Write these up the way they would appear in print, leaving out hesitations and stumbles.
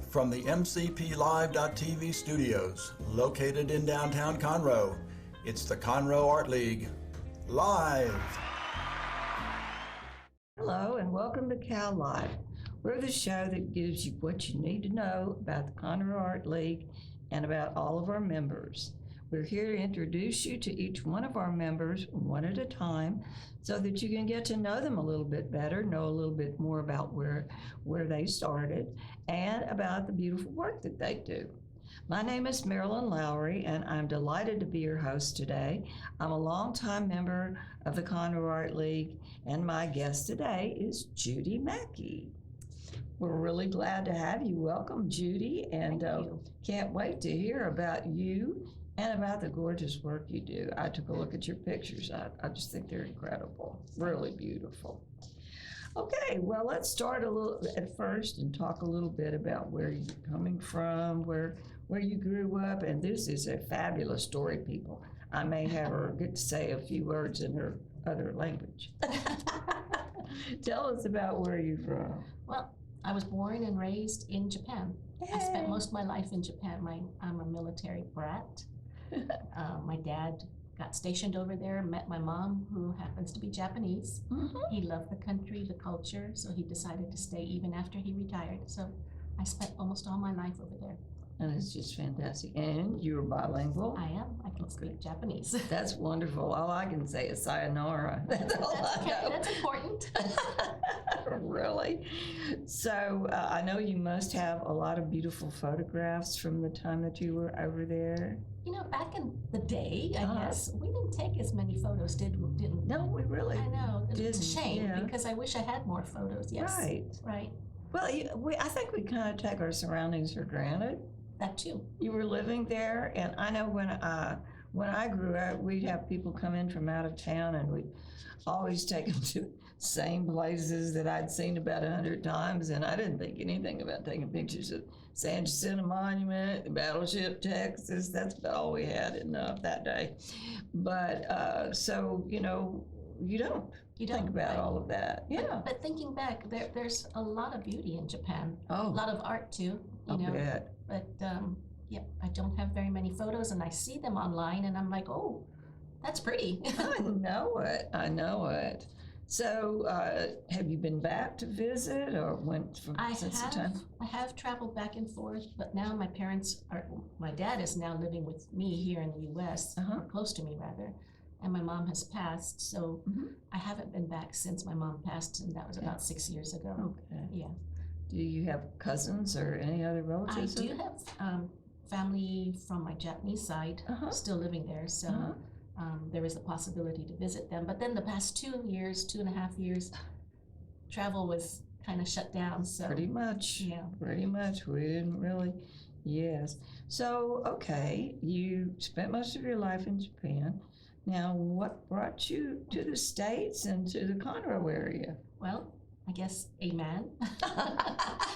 from the MCPLive.tv studios, located in downtown Conroe, it's the Conroe Art League, live. Hello and welcome to Cal Live. We're the show that gives you what you need to know about the Conroe Art League and about all of our members. We're here to introduce you to each one of our members one at a time so that you can get to know them a little bit better, know a little bit more about where they started and about the beautiful work that they do. My name is Marilyn Lowry, and I'm delighted to be your host today. I'm a longtime member of the Conroe Art League, and my guest today is Judy Mackey. We're really glad to have you. Welcome, Judy, and can't wait to hear about you and about the gorgeous work you do. I took a look at your pictures. I just think they're incredible, really beautiful. Okay, well, let's start a little at first and talk a little bit about where you're coming from, where you grew up, and this is a fabulous story, people. I may have her get to say a few words in her other language. Tell us about where you're from. Well, I was born and raised in Japan. Yay. I spent most of my life in Japan. I'm a military brat. My dad got stationed over there, met my mom, who happens to be Japanese. Mm-hmm. He loved the country, the culture, so he decided to stay even after he retired. So I spent almost all my life over there. And it's just fantastic. And you're bilingual? I am. I can speak Japanese. That's wonderful. All I can say is sayonara. That's all I know. That's important. Really? So I know you must have a lot of beautiful photographs from the time that you were over there. You know, back in the day, I guess, we didn't take as many photos, didn't we? No, we really I know. It's a shame, yeah. Because I wish I had more photos. Yes. Right. Well, I think we kind of take our surroundings for granted. That too. You were living there, and I know when I grew up, we'd have people come in from out of town, and we'd always take them to the same places that I'd seen about 100 times, and I didn't think anything about taking pictures of San Jacinto Monument, the Battleship Texas. That's about all we had enough that day. But so, you don't think about all of that. Yeah. But thinking back, there's a lot of beauty in Japan. Oh. A lot of art too. You know. Bet. But I don't have very many photos, and I see them online, and I'm like, oh, that's pretty. I know it. So, have you been back to visit, or since the time? I have traveled back and forth, but now my dad is now living with me here in the U.S., or close to me rather, and my mom has passed, so I haven't been back since my mom passed, and that was about 6 years ago. Okay. Yeah. Do you have cousins or any other relatives? I do have family from my Japanese side still living there, so there is a possibility to visit them. But then the past 2.5 years, travel was kind of shut down. So pretty much. Yeah. Pretty much. We didn't really. Yes. So, okay, you spent most of your life in Japan. Now, what brought you to the States and to the Conroe area? Well, I guess a man.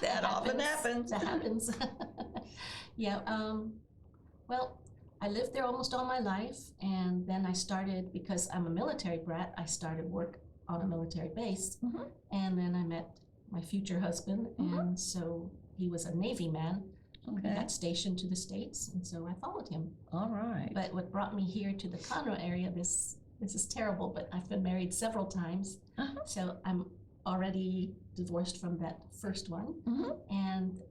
That often happens. That happens. Yeah. Well, I lived there almost all my life, and then I started, because I'm a military brat, I started work on a military base, and then I met my future husband, and so he was a Navy man. Okay. He got stationed to the States, and so I followed him. All right. But what brought me here to the Conroe area, this is terrible, but I've been married several times, so I'm already divorced from that first one. And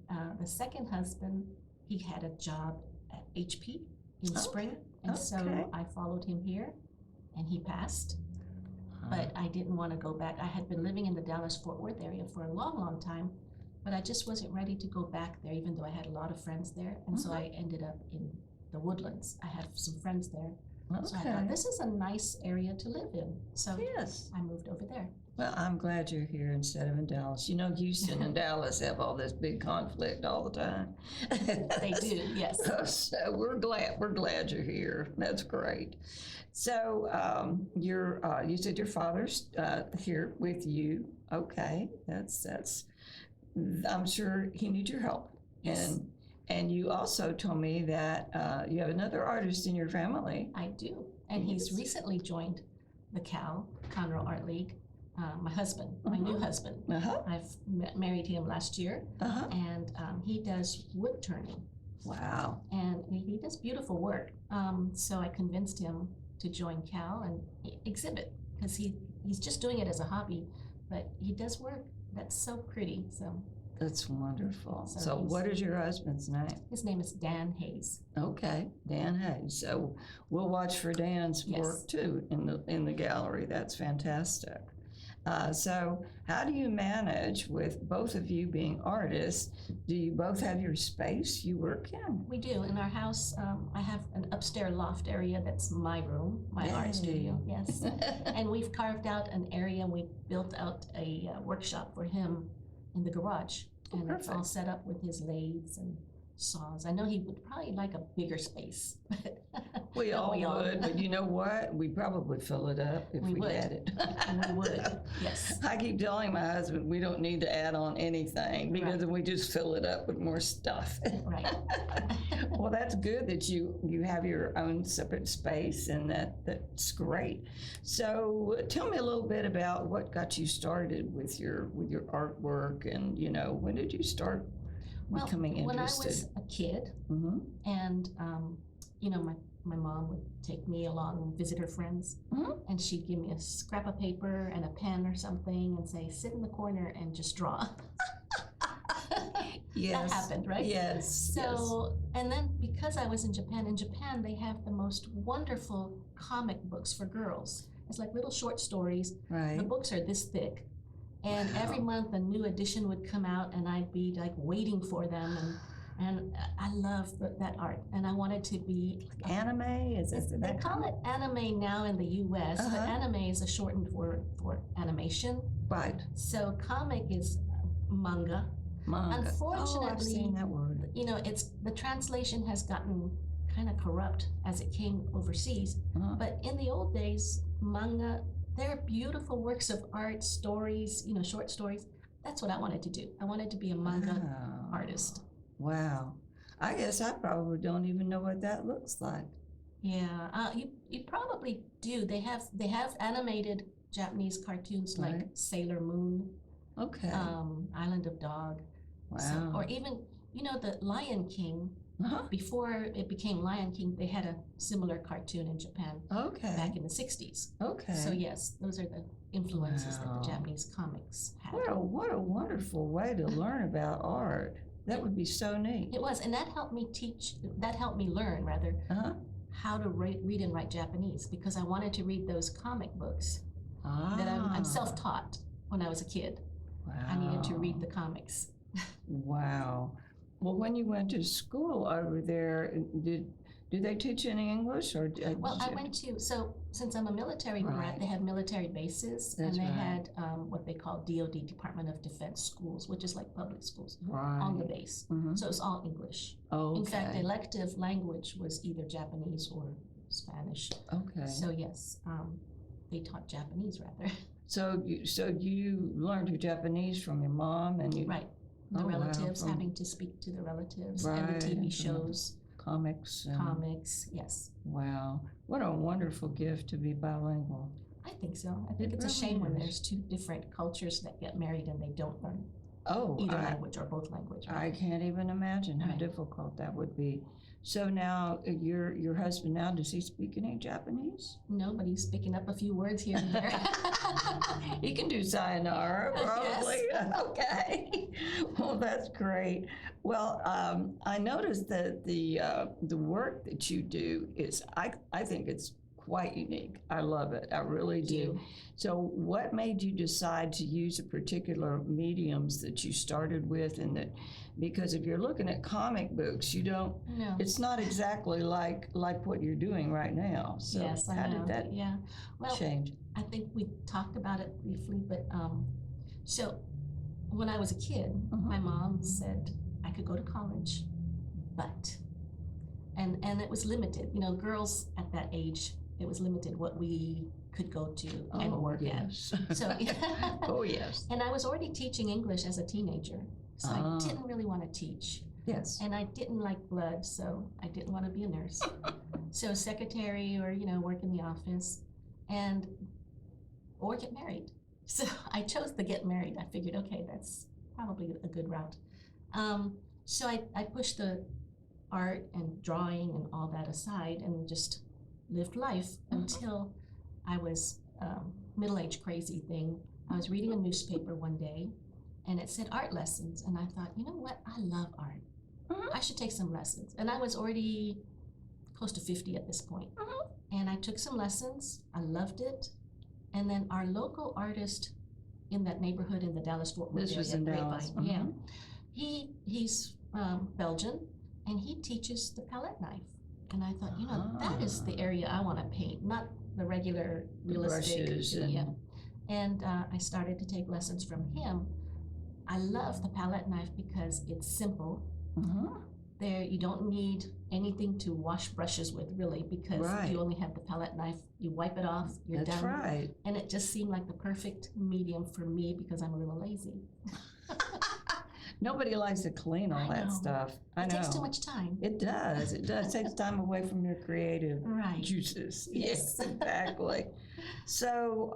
the second husband, he had a job at HP in spring, and so I followed him here, and he passed. But I didn't want to go back. I had been living in the Dallas-Fort Worth area for a long, long time, but I just wasn't ready to go back there, even though I had a lot of friends there. And so I ended up in the Woodlands. I had some friends there. So I thought, this is a nice area to live in. So I moved over there. Well, I'm glad you're here instead of in Dallas. You know, Houston and Dallas have all this big conflict all the time. They do, yes. So we're glad you're here. That's great. So you said your father's here with you. Okay, that's. I'm sure he needs your help. Yes. And you also told me that you have another artist in your family. I do, and he's recently joined the Conroe Art League. my husband, my new husband. I've married him last year, and he does wood turning. Wow. And he does beautiful work. So I convinced him to join Cal and exhibit, because he's just doing it as a hobby, but he does work that's so pretty. So that's wonderful. So So what is your husband's name? his name is Dan Hayes. Okay, Dan Hayes. So we'll watch for Dan's work too in the gallery. That's fantastic. So how do you manage with both of you being artists? Do you both have your space you work in? We do. In our house, I have an upstairs loft area that's my room, my art studio, yes. And we've carved out an area, and we built out a workshop for him in the garage. And it's all set up with his lathes and saws. I know he would probably like a bigger space. We all would, but you know what? We'd probably fill it up if we had it. We would, yes. I keep telling my husband we don't need to add on anything because we just fill it up with more stuff. Right. Well, that's good that you have your own separate space, and that's great. So tell me a little bit about what got you started with your artwork, and when did you start becoming interested? When I was a kid, and my mom would take me along and visit her friends, and she'd give me a scrap of paper and a pen or something and say, sit in the corner and just draw. Yes. That happened, right? Yes. So, and then because I was in Japan they have the most wonderful comic books for girls. It's like little short stories. Right. The books are this thick. And every month a new edition would come out, and I'd be like waiting for them, and I love that art, and I wanted to be anime. They call it anime now in the U.S., but anime is a shortened word for animation. Right. So comic is manga. Unfortunately, I've seen that word. The translation has gotten kind of corrupt as it came overseas. But in the old days, manga, they're beautiful works of art, stories, short stories. That's what I wanted to do. I wanted to be a manga artist. Wow. I guess I probably don't even know what that looks like. Yeah, you probably do. They have animated Japanese cartoons like Sailor Moon. Okay. Island of Dog. Wow. So, or even, the Lion King. Before it became Lion King, they had a similar cartoon in Japan. Okay. Back in the 60s. Okay. So yes, those are the influences that the Japanese comics had. What a wonderful way to learn about art. That would be so neat. It was, and that helped me learn how to read and write Japanese, because I wanted to read those comic books that I'm self-taught when I was a kid. Wow. I needed to read the comics. Wow. Well, when you went to school over there, did they teach any English, or? I went to, so since I'm a military brat, they have military bases, and they had what they call DoD, Department of Defense schools, which is like public schools on the base. So it's all English. Okay. In fact, elective language was either Japanese or Spanish. Okay. So yes, they taught Japanese rather. So you learned your Japanese from your mom, and you the relatives, having to speak to the relatives, and the TV shows. Comics. Yes. Wow. What a wonderful gift to be bilingual. I think so. I think it's a shame when there's two different cultures that get married and they don't learn either language or both languages. I can't even imagine how difficult that would be. So now, your husband now, does he speak any Japanese? No, but he's picking up a few words here and there. He can do sayonara, probably. Yes. Okay. Well, that's great. Well, I noticed that the work that you do is, I think it's quite unique. I love it. I really do. So what made you decide to use a particular mediums that you started with, and that, because if you're looking at comic books, you don't, it's not exactly like what you're doing right now. So yes, how did that change? I think we talked about it briefly, but so when I was a kid, my mom said I could go to college, but, and it was limited. Girls at that age, it was limited what we could go to and work at. So, oh, yes. And I was already teaching English as a teenager, so I didn't really want to teach. Yes. And I didn't like blood, so I didn't want to be a nurse. So secretary, or, work in the office, or get married. So I chose to get married. I figured, okay, that's probably a good route. So I pushed the art and drawing and all that aside and just lived life until I was middle-aged crazy thing. I was reading a newspaper one day and it said art lessons. And I thought, you know what? I love art. I should take some lessons. And I was already close to 50 at this point. And I took some lessons. I loved it. And then our local artist in that neighborhood in the Dallas-Fort Worth area, This was in Dallas. yeah, he's Belgian, and he teaches the palette knife. And I thought, you know, that is the area I want to paint, not the regular realistic. Brushes Yeah. And I started to take lessons from him. I love the palette knife because it's simple. There, you don't need anything to wash brushes with, really, because Right. you only have the palette knife. You wipe it off, you're That's done. right. And it just seemed like the perfect medium for me because I'm a little lazy. Nobody likes to clean all I that know. stuff. I It know. takes too much time. It does. It does. Takes time away from your creative Right. juices. Yes. Yes, exactly. So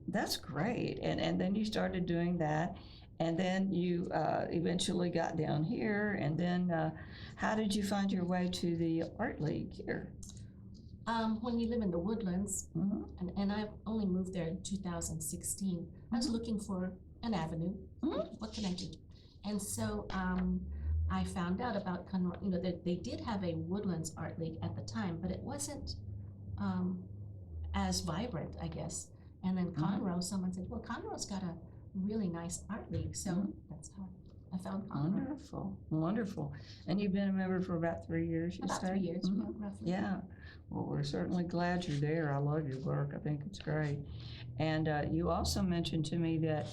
that's great. And then you started doing that. And then you eventually got down here. And then how did you find your way to the Art League here? When you live in the Woodlands, Mhm. and I only moved there in 2016, I was looking for an avenue. Mhm. What can I do? And so I found out about Conroe. You know, they did have a Woodlands Art League at the time, but it wasn't as vibrant, I guess. And then Conroe, someone said, well, Conroe's got a really nice art league. So that's how I found Conroe. Wonderful. Wonderful. And you've been a member for about 3 years, you About say? 3 years, Mhm. yeah, roughly. Yeah. Well, we're certainly glad you're there. I love your work. I think it's great. And you also mentioned to me that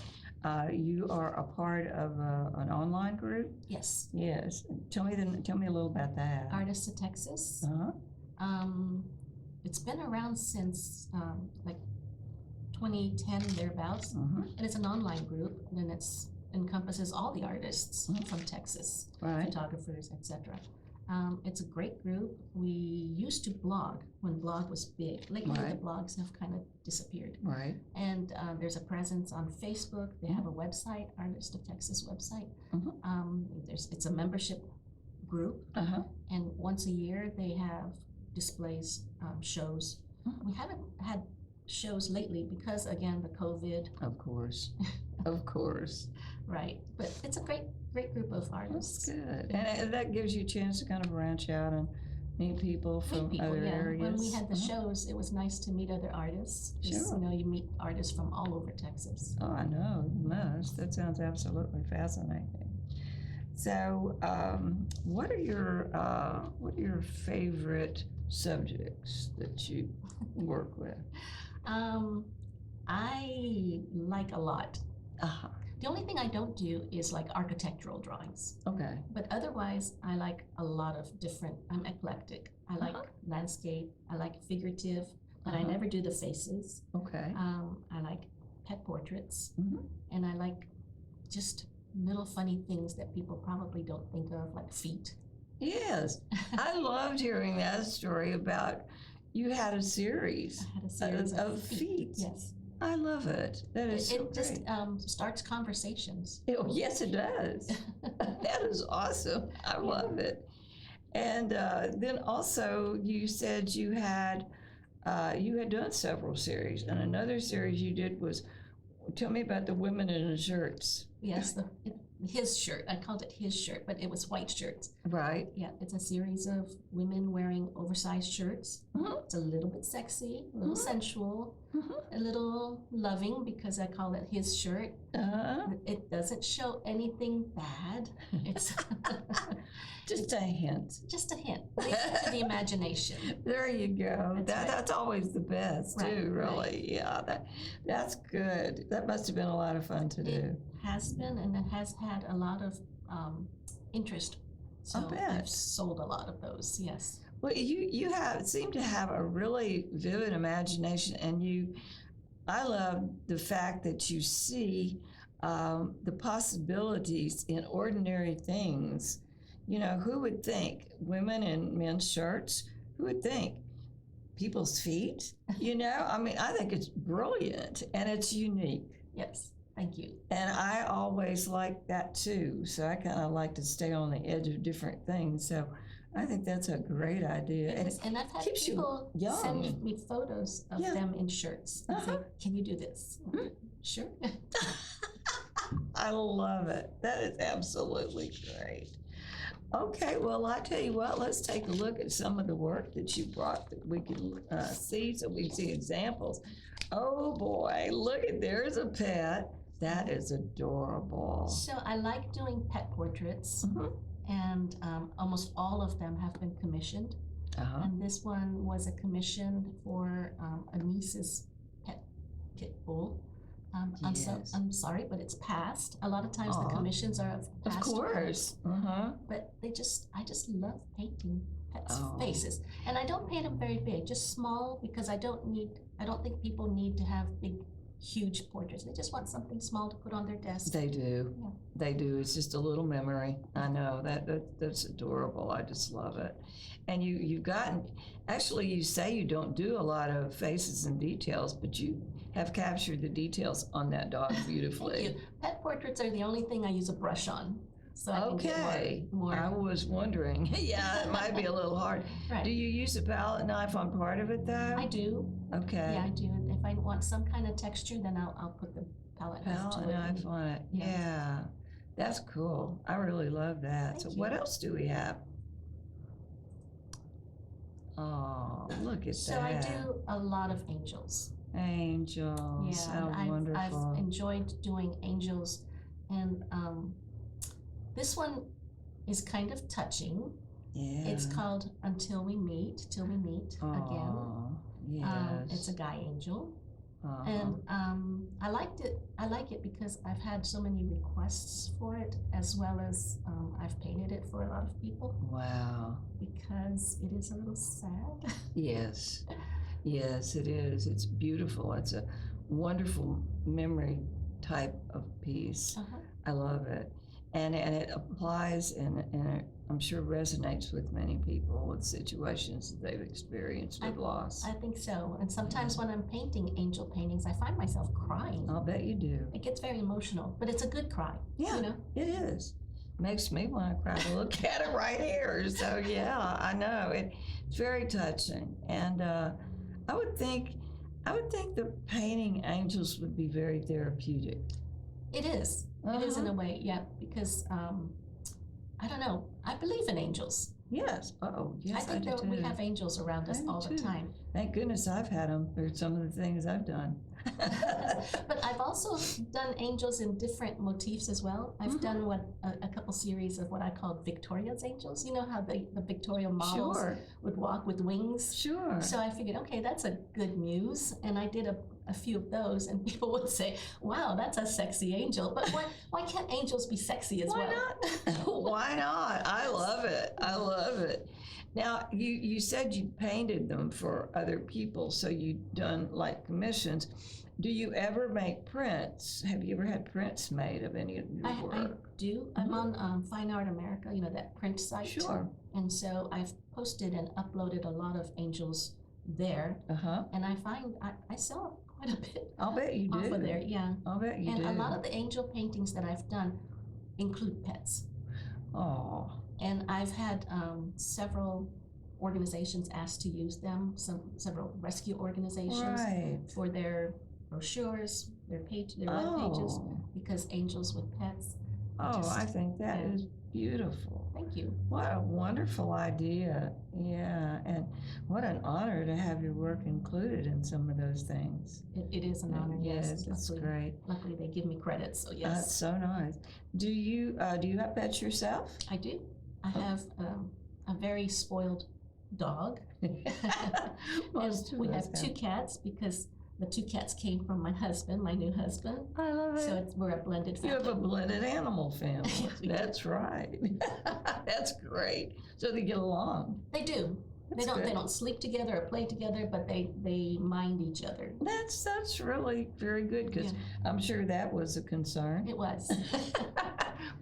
you are a part of an online group. Yes. Yes. Tell me a little about that. Artists of Texas. Uh-huh. It's been around since like 2010 thereabouts, and it's an online group, and it's encompasses all the artists from Texas, Right. photographers, etc. It's a great group. We used to blog when blog was big. Lately, Right. the blogs have kind of disappeared. Right. And there's a presence on Facebook. They have a website, Artist of Texas website. It's a membership group, Uh-huh. and once a year they have displays, shows. We haven't had shows lately because, again, the COVID. Of course. Of course. Right, but it's a great group of That's artists. good. And that gives you a chance to kind of branch out and meet people from Meet people, other yeah. areas. When we had the shows, it was nice to meet other artists. 'Cause, Sure. you know, you meet artists from all over Texas. Oh, I know, you must. That sounds absolutely fascinating. So, what are your favorite subjects that you work with? I like a lot. Uh-huh. The only thing I don't do is like architectural drawings. Okay. But otherwise, I like a lot of different, I'm eclectic. I like landscape, I like figurative, but I never do the faces. Okay. I like pet portraits, Mhm. and I like just little funny things that people probably don't think of, like feet. Yes. I loved hearing that story about you had a series I had a series of feet. Yes. I love it. That is so It just great. starts conversations. Oh, yes, it does. That is awesome. I love it. And then also you said you had done several series, and another series you did was, tell me about the women in the shirts. Yes, his shirt. I called it his shirt, but it was white shirts. Right. Yeah, it's a series of women wearing oversized shirts. Mhm. It's a little bit sexy, a little sensual, a little loving because I call it his shirt. It doesn't show anything bad. It's Just a hint. just a hint. Leave it to the imagination. There you go. That's right. That's always the best Right, too, really. right. Yeah, that's good. That must have been a lot of fun to do. Has been, and it has had a lot of interest. So bet. I've sold a lot of those. Yes. Well, you seem to have a really vivid imagination, and I love the fact that you see the possibilities in ordinary things. You know, who would think women in men's shirts? Who would think people's feet? You know, I mean, I think it's brilliant and it's unique. Yes, thank you. And I always like that too. So I kind of like to stay on the edge of different things. So I think that's a great idea. And I've had keeps you people young. send me photos of Yeah. them in shirts and say, can you do this? Sure. I love it. That is absolutely great. Okay, well, I tell you what, let's take a look at some of the work that you brought that we can see, so we can see examples. Oh boy, look at, there's a pet. That is adorable. So I like doing pet portraits, Mhm. and almost all of them have been commissioned. Uh-huh. And this one was a commission for a niece's pet pit bull. Yes. I'm sorry, but it's passed. A lot of times the Aw. commissions are of Of past course. pets, Uh-huh. but I just love painting pets' Oh. faces. And I don't paint them very big, just small, because I don't think people need to have big, huge portraits. They just want something small to put on their desk. They do. Yeah. They do. It's just a little memory. I know that's adorable. I just love it. And you've gotten, actually, you say you don't do a lot of faces and details, but you have captured the details on that dog beautifully. Thank you. Pet portraits are the only thing I use a brush on. So I can Okay. get more. I was wondering. Yeah, it might be a little hard. Right. Do you use a palette knife on part of it though? I do. Okay. Yeah, I do. And if I want some kind of texture, then I'll put the palette knife Palette to it. knife on it. Yeah. Yeah. That's cool. I really love that. So Thank what you. else do we have? Oh, look at So that. I do a lot of angels. Angels. Yeah, How and wonderful. I've enjoyed doing angels, and this one is kind of touching. Yeah. It's called Until We Meet, Till We Meet Again. Aw, yes. It's a guy angel. Uh-huh. And I liked it. I like it because I've had so many requests for it, as well as I've painted it for a lot of people Wow. because it is a little sad. Yes. Yes, it is. It's beautiful. It's a wonderful memory type of piece. Uh-huh. I love it. And it applies and it, I'm sure resonates with many people with situations that they've experienced with loss. I think so. And sometimes when I'm painting angel paintings, I find myself crying. I'll bet you do. It gets very emotional, but it's a good cry. Yeah, You know? it is. Makes me want to cry to look at it right here. So yeah, I know it's very touching, and I would think the painting angels would be very therapeutic. It is. It is in Uh-huh. a way, yeah, because I don't know. I believe in angels. Yes. Oh, yes, I think do that we too. have angels around us I do all the too. time. Thank goodness I've had them for some of the things I've done. But I've also done angels in different motifs as well. I've done a couple series of what I call Victoria's angels. You know how the Victoria models Sure. would walk with wings? Sure. So I figured, okay, that's a good muse. And I did a few of those, and people would say, wow, that's a sexy angel. But why can't angels be sexy as Why well? not? Why not? I love it. I love it. Now, you said you painted them for other people, so you've done like commissions. Do you ever make prints? Have you ever had prints made of any of your I work? do. I'm on Fine Art America, you know, that print site. Sure. And so I've posted and uploaded a lot of angels there. Uh-huh. And I find I sell quite a bit I'll bet you off do. of there, yeah. I'll bet you And do. a lot of the angel paintings that I've done include pets. Oh, And I've had several organizations asked to use them, several rescue organizations right. for their brochures, their web pages, Oh, because angels with pets. I think that yeah. is beautiful. Thank you. What a wonderful idea. Yeah, and what an honor to have your work included in some of those things. It is an honor, yes. It's Luckily, great. luckily they give me credit, so That's yes, so nice. Do you have pets yourself? I do. I have a very spoiled dog. Most And of we us have two cats because the two cats came from my husband, my new husband. I love it. So we're a blended You family. have a blended animal family. Yes, we do. That's right. That's great. So they get along. They do. That's They good. don't sleep together or play together, but they mind each other. That's really very good because I'm sure that was a concern It was.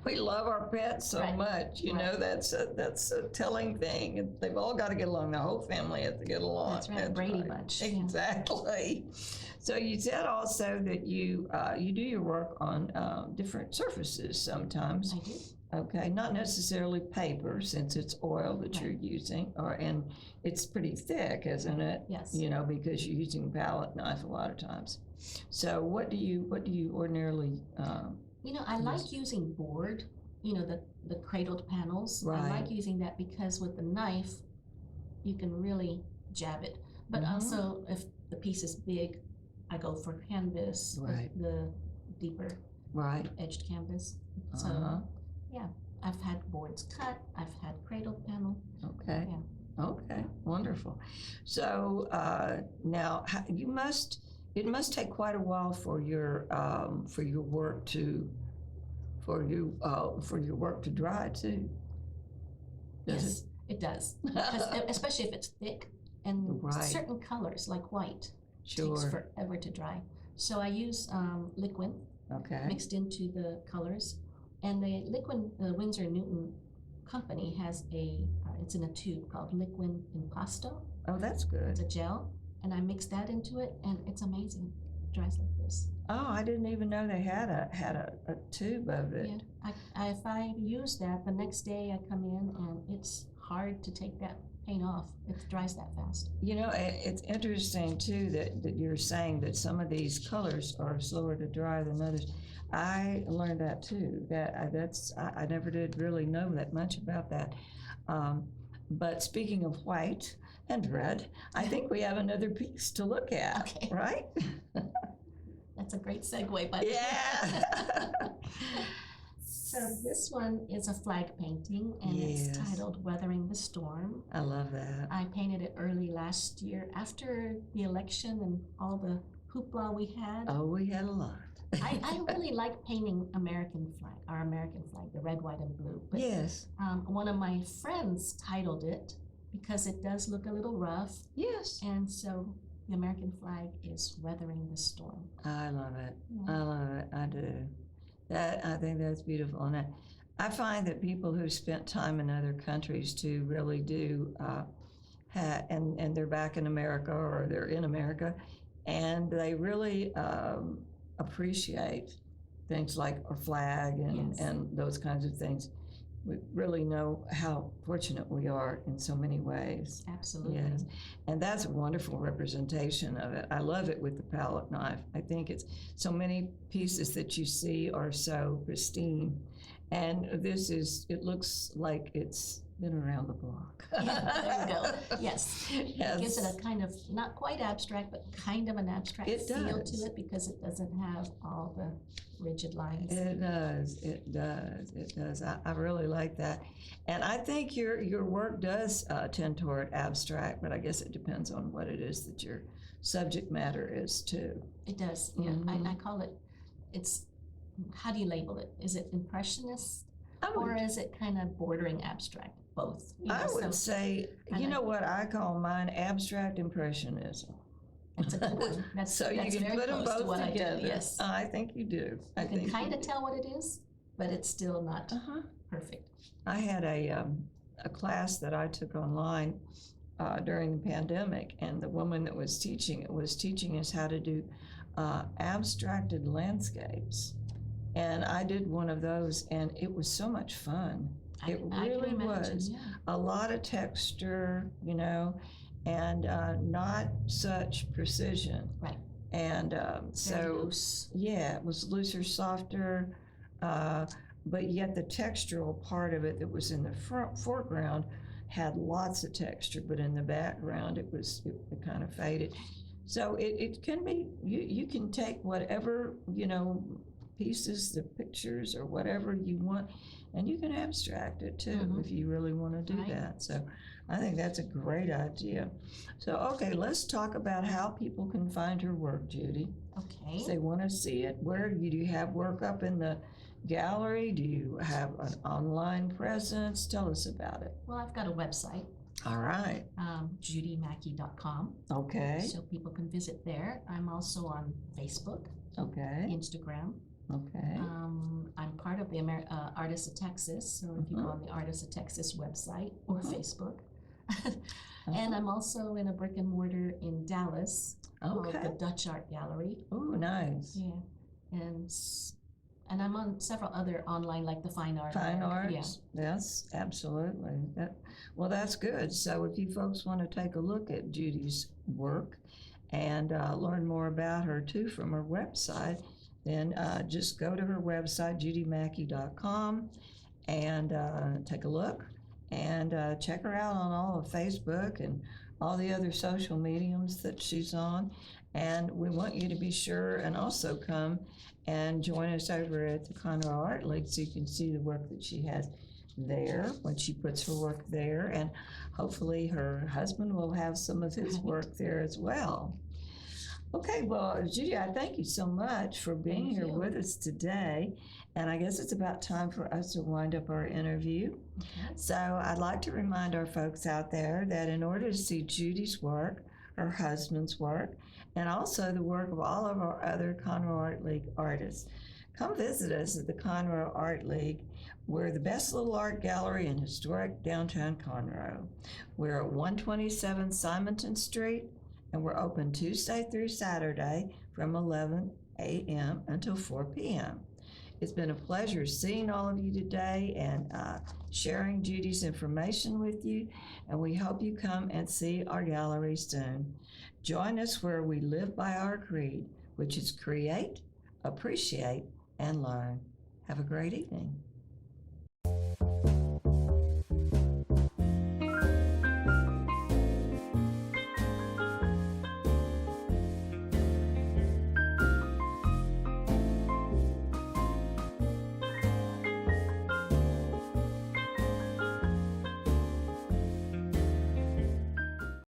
we love our pets so Right. much. You Right. know, that's a telling thing. And they've all got to get along. The whole family has to get along. That's right, Brady Bunch. Exactly. So you said also that you do your work on different surfaces sometimes. I do. Okay, not necessarily paper, since it's oil that Right. you're using, and it's pretty thick, isn't it? Yes. You know, because you're using palette knife a lot of times. So what do you ordinarily? I like using board, the cradled panels. I Right. like using that because with the knife, you can really jab it. But Mhm. also, if the piece is big, I go for canvas, Right. the deeper Right. edged canvas. So, Uh-huh. yeah, I've had boards cut, I've had cradled panel. Okay. Yeah. Okay. Wonderful. So now it must take quite a while for your work to dry too. Does Yes, it does. Because especially if it's thick and Right. certain colors like white takes Sure. forever to dry. So I use liquid Okay. mixed into the colors, and the liquid, the Winsor Newton company has it's in a tube called Liquid Impasto. Oh, that's It's good. a gel, and I mix that into it, and it's amazing. It dries like this. Oh, I didn't even know they had a tube of it. Yeah, if I use that, the next day I come in and it's hard to take that paint off. It dries that fast. You know, it's interesting too that you're saying that some of these colors are slower to dry than others. I learned that too. I never did really know that much about that. But speaking of white and red, I think we have another piece to look at. Okay. Right? That's a great segue, but Yeah. So this one is a flag painting, and Yes. it's titled "Weathering the Storm." I love that. I painted it early last year after the election and all the hoopla we had. Oh, we had a lot. I really like painting our American flag, the red, white, and blue. But Yes. one of my friends titled it because it does look a little rough, Yes. and so the American flag is "Weathering the Storm." I love it. Yeah. I love it. I do. I think that's beautiful. And I find that people who spent time in other countries too really do, and they're back in America or they're in America, and they really appreciate things like a flag Yes. and those kinds of things. We really know how fortunate we are in so many ways. Absolutely. Yes, and that's a wonderful representation of it. I love it with the palette knife. I think it's so many pieces that you see are so pristine, and it looks like it's been around the block. Yeah, there you go. Yes. Yes. It gives it a kind of, not quite abstract, but kind of an abstract It feel does. to it because it doesn't have all the rigid lines. It does. I really like that. And I think your work does tend toward abstract, but I guess it depends on what it is that your subject matter is too. It does. Yeah. Mhm. I call it, how do you label it? Is it impressionist or is it kind of bordering abstract? Both. I would say, I you know like- what I call mine? Abstract impressionism. That's a good one. That's So that's you can very put them close to both what I do, together. yes. I think you do. I You can think kind you of do. tell what it is, but it's still not Uh-huh. perfect. I had a class that I took online during the pandemic, and the woman that was teaching it was teaching us how to do abstracted landscapes. And I did one of those, and it was so much fun. I It can really imagine, was. yeah. A lot of texture, and not such precision. Right. And Very so, loose. yeah, it was looser, softer, but yet the textural part of it that was in the foreground had lots of texture, but in the background it kind of faded. So it can be, you can take whatever, pieces, the pictures or whatever you want, and you can abstract it too Mhm. if you really want to do Right. that. So I think that's a great idea. So, okay, let's talk about how people can find your work, Judy. Okay. If they want to see it, where do you have work up in the gallery? Do you have an online presence? Tell us about it. Well, I've got a website, All right. judymackey.com, Okay. so people can visit there. I'm also on Facebook, Okay. Instagram, Okay. I'm part of the Artists of Texas, so if you go on the Artists of Texas website or Facebook. And I'm also in a brick and mortar in Dallas called the Dutch Art Gallery. Oh, nice. Yeah, and I'm on several other online, like the Fine Art. Fine Org. arts. Yes, absolutely. Well, that's good. So if you folks want to take a look at Judy's work and learn more about her too from her website, then just go to her website, judymackey.com, and take a look and check her out on all of Facebook and all the other social mediums that she's on. And we want you to be sure and also come and join us over at the Conroe Art League so you can see the work that she has there when she puts her work there. And hopefully her husband will have some of his work there as well. Okay, well, Judy, I thank you so much for being here with us today. And I guess it's about time for us to wind up our interview. Okay. So I'd like to remind our folks out there that in order to see Judy's work, her husband's work, and also the work of all of our other Conroe Art League artists, come visit us at the Conroe Art League. We're the best little art gallery in historic downtown Conroe. We're at 127 Simonton Street, and we're open Tuesday through Saturday from 11 a.m. until 4 p.m. It's been a pleasure seeing all of you today and sharing Judy's information with you, and we hope you come and see our gallery soon. Join us where we live by our creed, which is create, appreciate, and learn. Have a great evening.